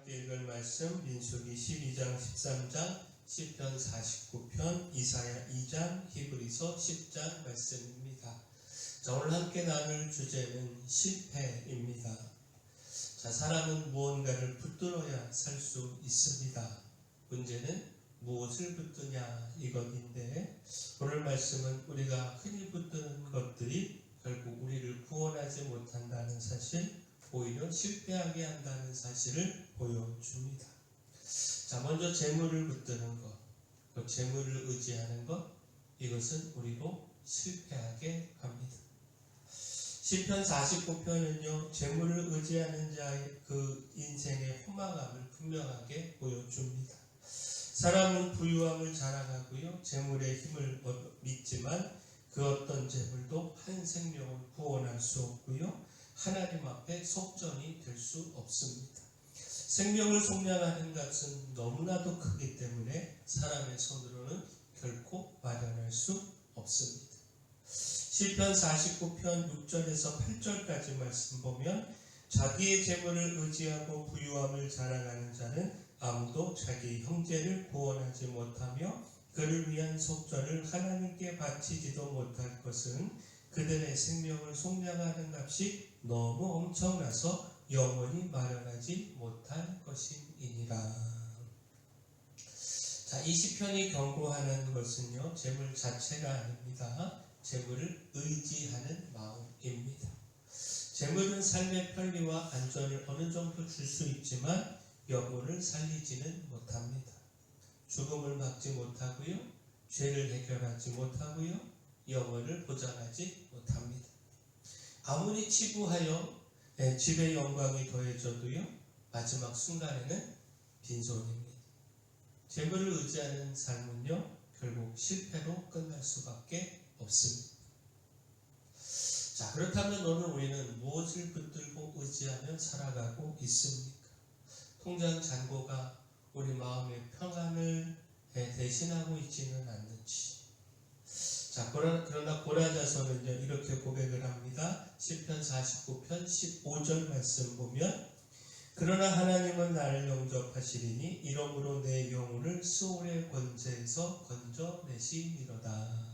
함께 읽을 말씀 민수기 12장 13장 시편 49편 이사야 2장 히브리서 10장 말씀입니다. 자, 오늘 함께 나눌 주제는 실패입니다. 자, 사람은 무언가를 붙들어야 살 수 있습니다. 문제는 무엇을 붙드냐 이것인데, 오늘 말씀은 우리가 흔히 붙드는 것들이 결국 우리를 구원하지 못한다는 사실, 오히려 실패하게 한다는 사실을 보여줍니다. 자, 먼저 재물을 붙드는 것, 그 재물을 의지하는 것, 이것은 우리로 실패하게 합니다. 시편 49편은요, 재물을 의지하는 자의 그 인생의 허망함을 분명하게 보여줍니다. 사람은 부유함을 자랑하고요, 재물의 힘을 믿지만 그 어떤 재물도 한 생명을 구원할 수 없고요, 하나님 앞에 속전이 될 수 없습니다. 생명을 속량하는 값은 너무나도 크기 때문에 사람의 손으로는 결코 마련할 수 없습니다. 시편 49편 6절에서 8절까지 말씀 보면, 자기의 재물을 의지하고 부유함을 자랑하는 자는 아무도 자기 형제를 구원하지 못하며 그를 위한 속전을 하나님께 바치지도 못할 것은 그들의 생명을 속량하는 값이 너무 엄청나서 영원히 마련하지 못할 것이니라. 자, 이 시편이 경고하는 것은요, 재물 자체가 아닙니다. 재물을 의지하는 마음입니다. 재물은 삶의 편리와 안전을 어느 정도 줄 수 있지만 영혼을 살리지는 못합니다. 죽음을 막지 못하고요, 죄를 해결하지 못하고요, 영혼을 보장하지 못합니다. 아무리 치부하여 집의 영광이 더해져도요, 마지막 순간에는 빈손입니다. 재물을 의지하는 삶은요, 결국 실패로 끝날 수밖에 없습니다. 자, 그렇다면 오늘 우리는 무엇을 붙들고 의지하며 살아가고 있습니까? 통장 잔고가 우리 마음의 평안을 대신하고 있지는 않는지. 자, 그러나 고라자서는요, 이렇게 고백을 합니다. 시편 49편 15절 말씀 보면, 그러나 하나님은 나를 영접하시리니 이러므로 내 영혼을 수월의 권세에서 건져내시리로다.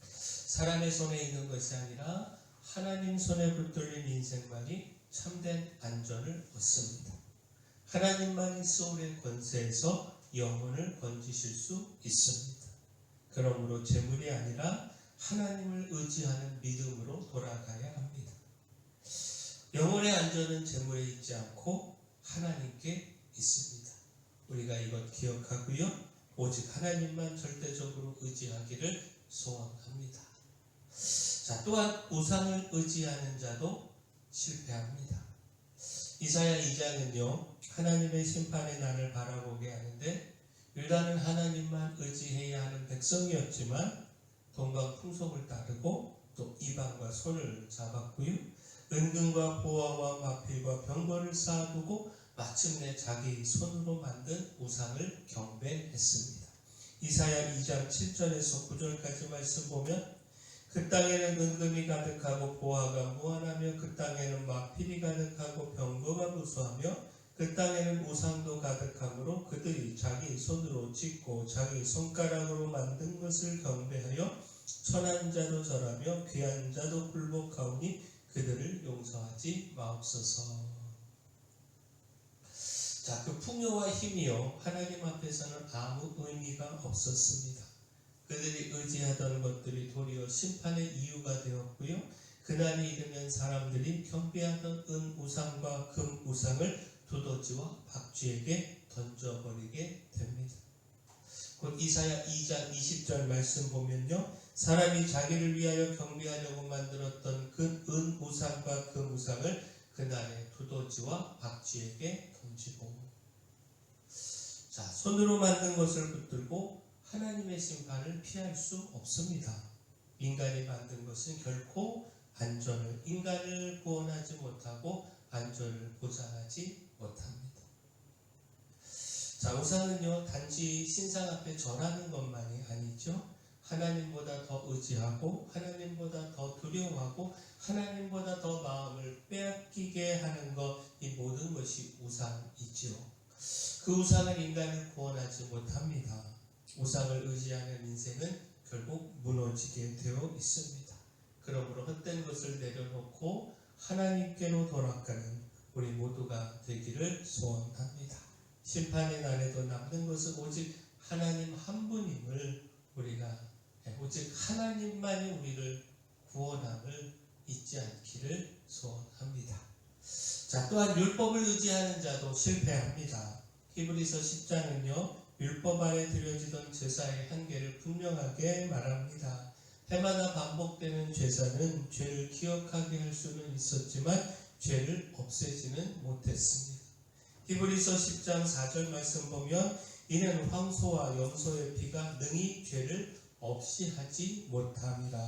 사람의 손에 있는 것이 아니라 하나님 손에 붙들린 인생만이 참된 안전을 얻습니다. 하나님만이 수월의 권세에서 영혼을 건지실 수 있습니다. 그러므로 재물이 아니라 하나님을 의지하는 믿음으로 돌아가야 합니다. 영혼의 안전은 재물에 있지 않고 하나님께 있습니다. 우리가 이것 기억하고요, 오직 하나님만 절대적으로 의지하기를 소원합니다. 자, 또한 우상을 의지하는 자도 실패합니다. 이사야 2장은요, 하나님의 심판의 날을 바라보게 하는데, 유다는 하나님만 의지해야 하는 백성이었지만 동방 풍속을 따르고 또 이방과 손을 잡았고요, 은근과 보화와 마필과 병거를 쌓아두고 마침내 자기 손으로 만든 우상을 경배했습니다. 이사야 2장 7절에서 9절까지 말씀 보면, 그 땅에는 은금이 가득하고 보화가 무한하며 그 땅에는 마필이 가득하고 병거가 무수하며 그 땅에는 우상도 가득하므로 그들이 자기 손으로 짓고 자기 손가락으로 만든 것을 경배하여 천한 자도 절하며 귀한 자도 굴복하오니 그들을 용서하지 마옵소서. 자, 그 풍요와 힘이요, 하나님 앞에서는 아무 의미가 없었습니다. 그들이 의지하던 것들이 도리어 심판의 이유가 되었고요, 그날이 이르면 사람들이 경배하던 은 우상과 금 우상을 두더지와 박쥐에게 던져버리게 됩니다. 곧 이사야 2장 20절 말씀 보면요, 사람이 자기를 위하여 경배하려고 만들었던 그 은 우상과 금 우상을 그날에 두더지와 박쥐에게 던지고, 자, 손으로 만든 것을 붙들고 하나님의 심판을 피할 수 없습니다. 인간이 만든 것은 결코 인간을 구원하지 못하고 안전을 보장하지 못합니다. 자, 우상은요, 단지 신상 앞에 절하는 것만이 아니죠. 하나님보다 더 의지하고 하나님보다 더 두려워하고 하나님보다 더 마음을 빼앗기게 하는 것, 이 모든 것이 우상이지요. 그 우상은 인간을 구원하지 못합니다. 우상을 의지하는 인생은 결국 무너지게 되어 있습니다. 그러므로 헛된 것을 내려놓고 하나님께로 돌아가는 우리 모두가 되기를 소원합니다. 심판의 날에도 남는 것은 오직 하나님 한 분임을 우리가, 오직 하나님만이 우리를 구원함을 잊지 않기를 소원합니다. 자, 또한 율법을 의지하는 자도 실패합니다. 히브리서 10장은요, 율법 아래 드려지던 제사의 한계를 분명하게 말합니다. 해마다 반복되는 제사는 죄를 기억하게 할 수는 있었지만 죄를 없애지는 못했습니다. 히브리서 10장 4절 말씀 보면 이는 황소와 염소의 피가 능히 죄를 없이 하지 못함이라.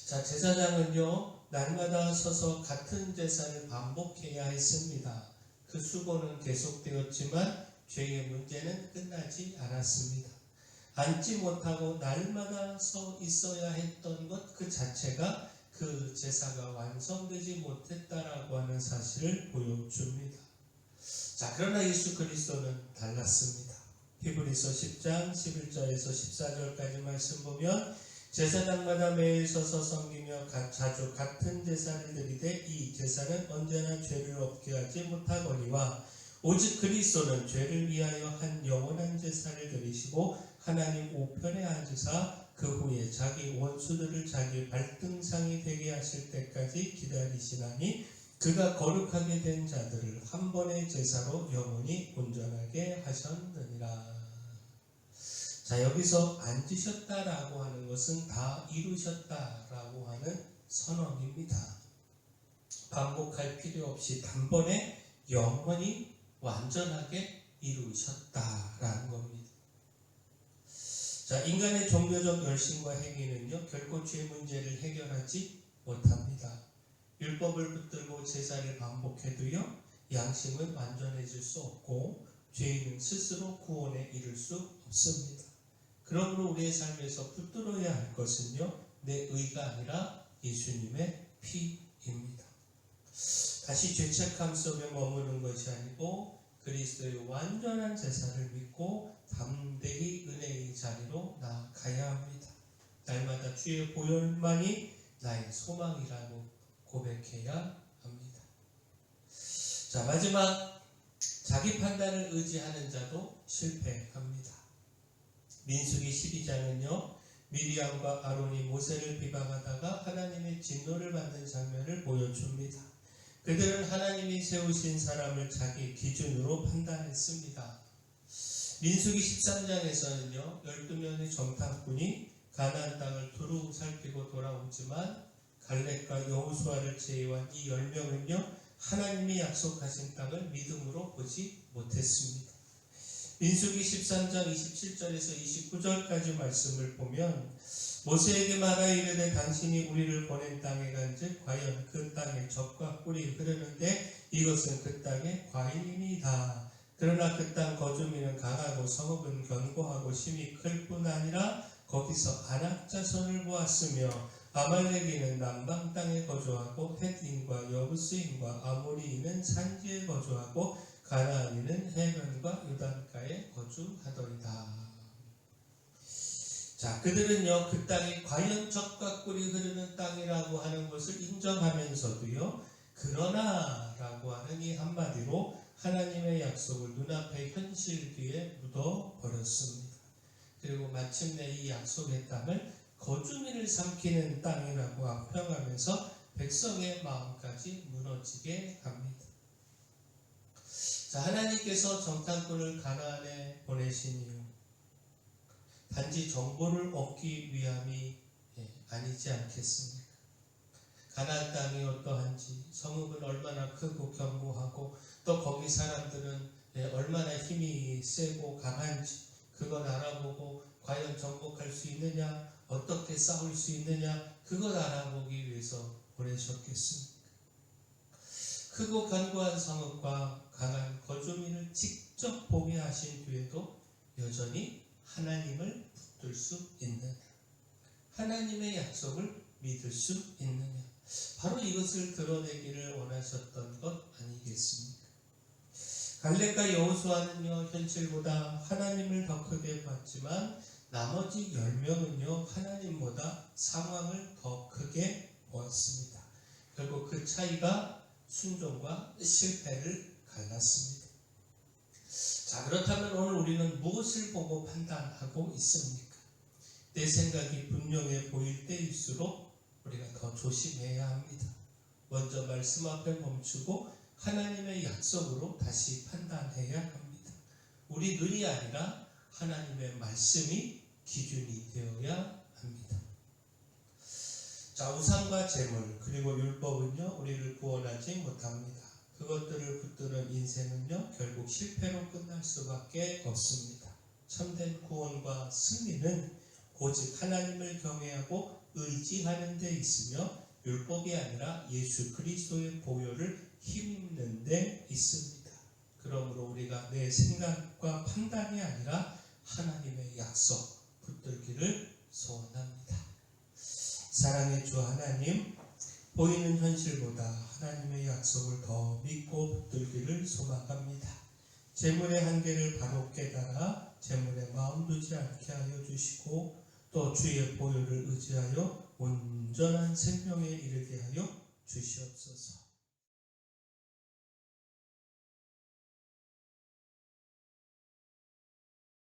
자, 제사장은요, 날마다 서서 같은 제사를 반복해야 했습니다. 그 수고는 계속되었지만 죄의 문제는 끝나지 않았습니다. 앉지 못하고 날마다 서 있어야 했던 것 그 자체가 그 제사가 완성되지 못했다라고 하는 사실을 보여줍니다. 자, 그러나 예수 그리스도는 달랐습니다. 히브리서 10장 11절에서 14절까지 말씀 보면 제사장마다 매일 서서 섬기며 자주 같은 제사를 드리되 이 제사는 언제나 죄를 없게 하지 못하거니와 오직 그리스도는 죄를 위하여 한 영원한 제사를 드리시고 하나님 우편에 앉으사 그 후에 자기 원수들을 자기 발등상이 되게 하실 때까지 기다리시나니 그가 거룩하게 된 자들을 한 번의 제사로 영원히 온전하게 하셨느니라. 자, 여기서 앉으셨다라고 하는 것은 다 이루셨다라고 하는 선언입니다. 반복할 필요 없이 단번에 영원히 완전하게 이루셨다라는 겁니다. 자, 인간의 종교적 열심과 행위는요, 결코 죄 문제를 해결하지 못합니다. 율법을 붙들고 제사를 반복해도요, 양심은 완전해질 수 없고 죄인은 스스로 구원에 이를 수 없습니다. 그러므로 우리의 삶에서 붙들어야 할 것은요, 내 의가 아니라 예수님의 피입니다. 다시 죄책감 속에 머무는 것이 아니고 그리스도의 완전한 제사를 믿고 담대히 은혜의 자리로 나아가야 합니다. 날마다 주의 보혈만이 나의 소망이라고 고백해야 합니다. 자, 마지막, 자기 판단을 의지하는 자도 실패합니다. 민수기 12장은요, 미리암과 아론이 모세를 비방하다가 하나님의 진노를 받는 장면을 보여줍니다. 그들은 하나님이 세우신 사람을 자기 기준으로 판단했습니다. 민수기 13장에서는요, 12명의 정탐꾼이 가나안 땅을 두루 살피고 돌아오지만 갈렙과 여호수아를 제외한 이 10명은요, 하나님이 약속하신 땅을 믿음으로 보지 못했습니다. 민수기 13장 27절에서 29절까지 말씀을 보면 모세에게 말하 이르되 당신이 우리를 보낸 땅에 간즉 과연 그 땅에 젖과 꿀이 흐르는데 이것은 그 땅의 과일이니이다. 그러나 그 땅 거주민은 강하고 성읍은 견고하고 심히 클 뿐 아니라 거기서 아낙 자손을 보았으며 아말렉인은 남방 땅에 거주하고 헷인과 여부스인과 아모리인은 산지에 거주하고 가나안인은 해변과 요단가에 거주하더이다. 자, 그들은요, 그 땅이 과연 젖과 꿀이 흐르는 땅이라고 하는 것을 인정하면서도요, 그러나 라고 하는 이 한마디로 하나님의 약속을 눈앞에 현실 뒤에 묻어버렸습니다. 그리고 마침내 이 약속의 땅을 거주민을 삼키는 땅이라고 앞평하면서 백성의 마음까지 무너지게 합니다. 자, 하나님께서 정탐꾼을 가나안에 보내신 이유, 단지 정보를 얻기 위함이 아니지 않겠습니까? 가나안 땅이 어떠한지, 성읍은 얼마나 크고 견고하고 또 거기 사람들은 얼마나 힘이 세고 강한지 그것 알아보고 과연 정복할 수 있느냐, 어떻게 싸울 수 있느냐, 그것 알아보기 위해서 보내셨겠습니까? 크고 견고한 성읍과 강한 거주민을 직접 보게 하신 뒤에도 여전히 하나님을 붙들 수 있느냐? 하나님의 약속을 믿을 수 있느냐? 바로 이것을 드러내기를 원하셨던 것 아니겠습니까? 갈렙과 여호수아는요, 현실보다 하나님을 더 크게 봤지만 나머지 10명은요, 하나님보다 상황을 더 크게 보았습니다. 결국 그 차이가 순종과 실패를 갈랐습니다. 자, 그렇다면 오늘 우리는 무엇을 보고 판단하고 있습니까? 내 생각이 분명해 보일 때일수록 우리가 더 조심해야 합니다. 먼저 말씀 앞에 멈추고 하나님의 약속으로 다시 판단해야 합니다. 우리 눈이 아니라 하나님의 말씀이 기준이 되어야 합니다. 자, 우상과 재물 그리고 율법은요, 우리를 구원하지 못합니다. 그것들을 붙드는 인생은요, 결국 실패로 끝날 수밖에 없습니다. 참된 구원과 승리는 오직 하나님을 경외하고 의지하는 데 있으며 율법이 아니라 예수 그리스도의 보혈을 힘입는 데 있습니다. 그러므로 우리가 내 생각과 판단이 아니라 하나님의 약속 붙들기를 소원합니다. 사랑의 주 하나님, 보이는 현실보다 하나님의 약속을 더 믿고 붙들기를 소망합니다. 재물의 한계를 바로 깨달아 재물에 마음 두지 않게 하여 주시고 또 주의 보혈을 의지하여 온전한 생명에 이르게 하여 주시옵소서.